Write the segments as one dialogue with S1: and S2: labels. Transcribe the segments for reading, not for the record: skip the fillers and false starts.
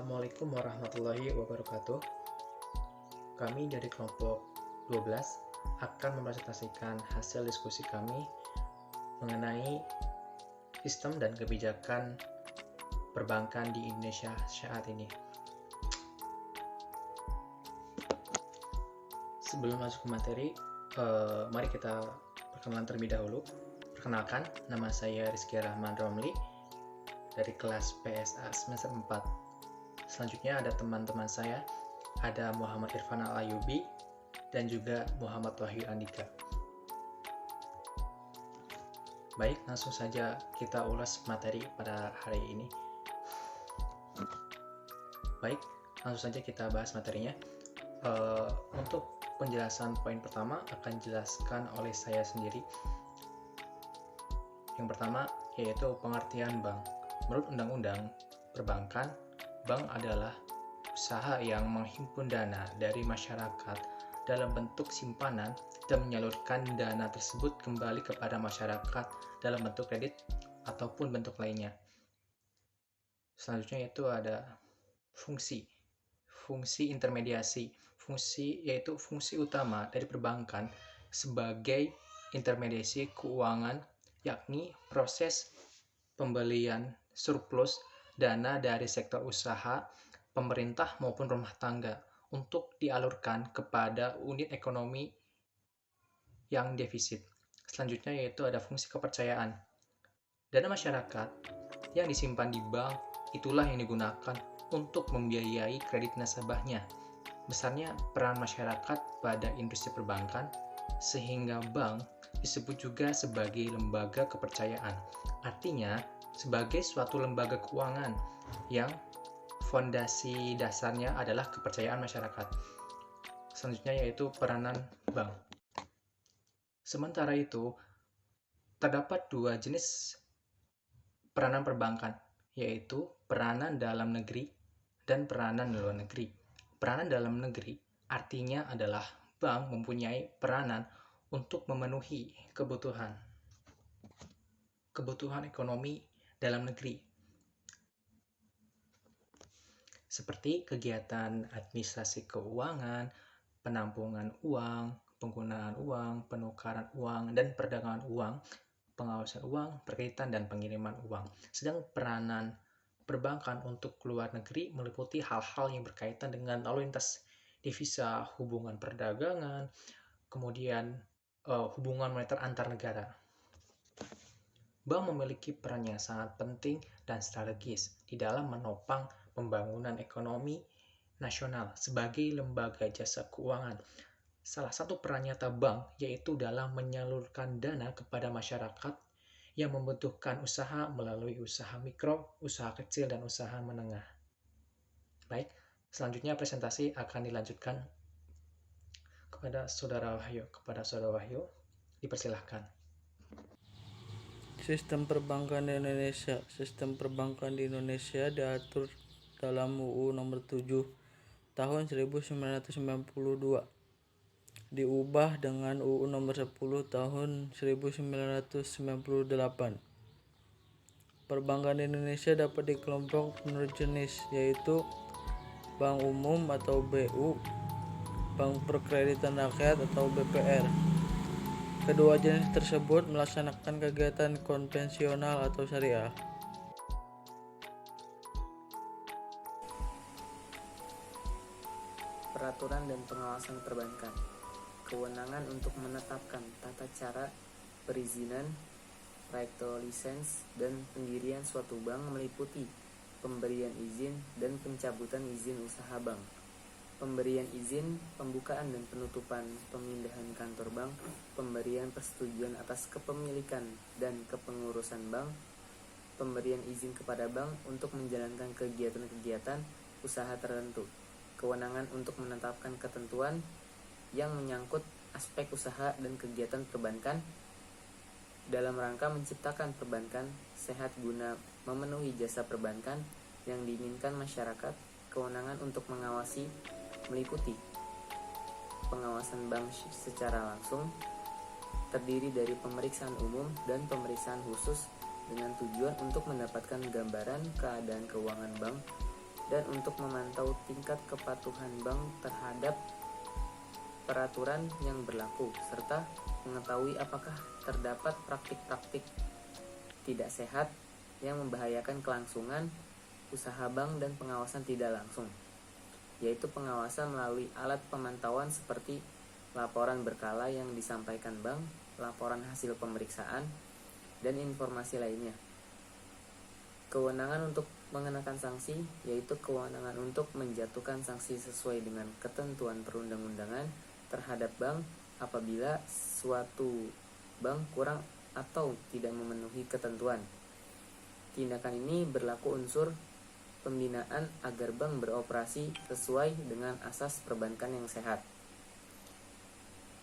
S1: Assalamualaikum warahmatullahi wabarakatuh. Kami dari kelompok 12 akan mempresentasikan hasil diskusi kami mengenai sistem dan kebijakan perbankan di Indonesia saat ini. Sebelum masuk ke materi, mari kita perkenalan terlebih dahulu. Perkenalkan, nama saya Rizky Rahman Romli dari kelas PSA semester 4. Selanjutnya ada teman-teman saya, ada Muhammad Irfan Al-Ayubi dan juga Muhammad Wahyu Andika. Baik, langsung saja kita ulas materi pada hari ini. Baik, langsung saja kita bahas materinya. Untuk penjelasan poin pertama akan dijelaskan oleh saya sendiri. Yang pertama yaitu pengertian bank. Menurut Undang-Undang Perbankan, bank adalah usaha yang menghimpun dana dari masyarakat dalam bentuk simpanan dan menyalurkan dana tersebut kembali kepada masyarakat dalam bentuk kredit ataupun bentuk lainnya. Selanjutnya yaitu ada fungsi intermediasi. Fungsi yaitu fungsi utama dari perbankan sebagai intermediasi keuangan, yakni proses pembelian surplus dana dari sektor usaha, pemerintah maupun rumah tangga untuk dialurkan kepada unit ekonomi yang defisit. Selanjutnya yaitu ada fungsi kepercayaan. Dana masyarakat yang disimpan di bank itulah yang digunakan untuk membiayai kredit nasabahnya. Besarnya peran masyarakat pada industri perbankan sehingga bank disebut juga sebagai lembaga kepercayaan. Artinya, sebagai suatu lembaga keuangan yang fondasi dasarnya adalah kepercayaan masyarakat. Selanjutnya yaitu peranan bank. Sementara itu, terdapat dua jenis peranan perbankan, yaitu peranan dalam negeri dan peranan luar negeri. Peranan dalam negeri artinya adalah bank mempunyai peranan untuk memenuhi kebutuhan ekonomi dalam negeri, seperti kegiatan administrasi keuangan, penampungan uang, penggunaan uang, penukaran uang, dan perdagangan uang, pengawasan uang, perkreditan, dan pengiriman uang. Sedang peranan perbankan untuk luar negeri meliputi hal-hal yang berkaitan dengan lalu lintas devisa, hubungan perdagangan, kemudian hubungan moneter antar negara. Bank memiliki peran yang sangat penting dan strategis di dalam menopang pembangunan ekonomi nasional sebagai lembaga jasa keuangan. Salah satu peran nyata bank yaitu dalam menyalurkan dana kepada masyarakat yang membutuhkan usaha melalui usaha mikro, usaha kecil, dan usaha menengah. Baik, selanjutnya presentasi akan dilanjutkan kepada Saudara Wahyu. Dipersilahkan.
S2: Sistem perbankan di Indonesia. Sistem perbankan di Indonesia diatur dalam UU Nomor 7 Tahun 1992, diubah dengan UU Nomor 10 Tahun 1998. Perbankan di Indonesia dapat dikelompok menurut jenis, yaitu Bank Umum atau BU, Bank Perkreditan Rakyat atau BPR. Kedua jenis tersebut melaksanakan kegiatan konvensional atau syariah.
S3: Peraturan dan pengawasan perbankan. Kewenangan untuk menetapkan tata cara perizinan, right to license, dan pendirian suatu bank meliputi pemberian izin dan pencabutan izin usaha bank, pemberian izin, pembukaan dan penutupan pemindahan kantor bank, pemberian persetujuan atas kepemilikan dan kepengurusan bank, pemberian izin kepada bank untuk menjalankan kegiatan-kegiatan usaha tertentu, kewenangan untuk menetapkan ketentuan yang menyangkut aspek usaha dan kegiatan perbankan dalam rangka menciptakan perbankan sehat guna memenuhi jasa perbankan yang diinginkan masyarakat, kewenangan untuk mengawasi meliputi pengawasan bank secara langsung, terdiri dari pemeriksaan umum dan pemeriksaan khusus dengan tujuan untuk mendapatkan gambaran keadaan keuangan bank dan untuk memantau tingkat kepatuhan bank terhadap peraturan yang berlaku, serta mengetahui apakah terdapat praktik-praktik tidak sehat yang membahayakan kelangsungan usaha bank dan pengawasan tidak langsung, yaitu pengawasan melalui alat pemantauan seperti laporan berkala yang disampaikan bank, laporan hasil pemeriksaan, dan informasi lainnya. Kewenangan untuk mengenakan sanksi, yaitu kewenangan untuk menjatuhkan sanksi sesuai dengan ketentuan perundang-undangan terhadap bank apabila suatu bank kurang atau tidak memenuhi ketentuan. Tindakan ini berlaku unsur pembinaan agar bank beroperasi sesuai dengan asas perbankan yang sehat.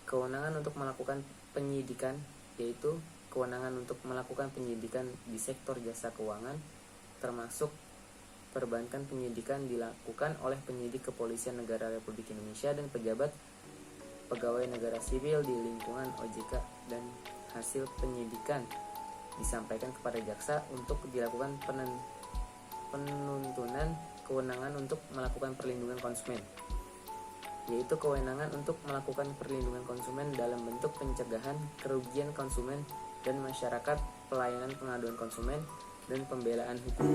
S3: Kewenangan untuk melakukan penyidikan, yaitu kewenangan untuk melakukan penyidikan di sektor jasa keuangan, termasuk perbankan. Penyidikan dilakukan oleh penyidik Kepolisian Negara Republik Indonesia dan pejabat pegawai negara sipil di lingkungan OJK, dan hasil penyidikan disampaikan kepada jaksa untuk dilakukan penuntunan. Kewenangan untuk melakukan perlindungan konsumen, yaitu kewenangan untuk melakukan perlindungan konsumen dalam bentuk pencegahan kerugian konsumen dan masyarakat, pelayanan pengaduan konsumen, dan pembelaan hukum.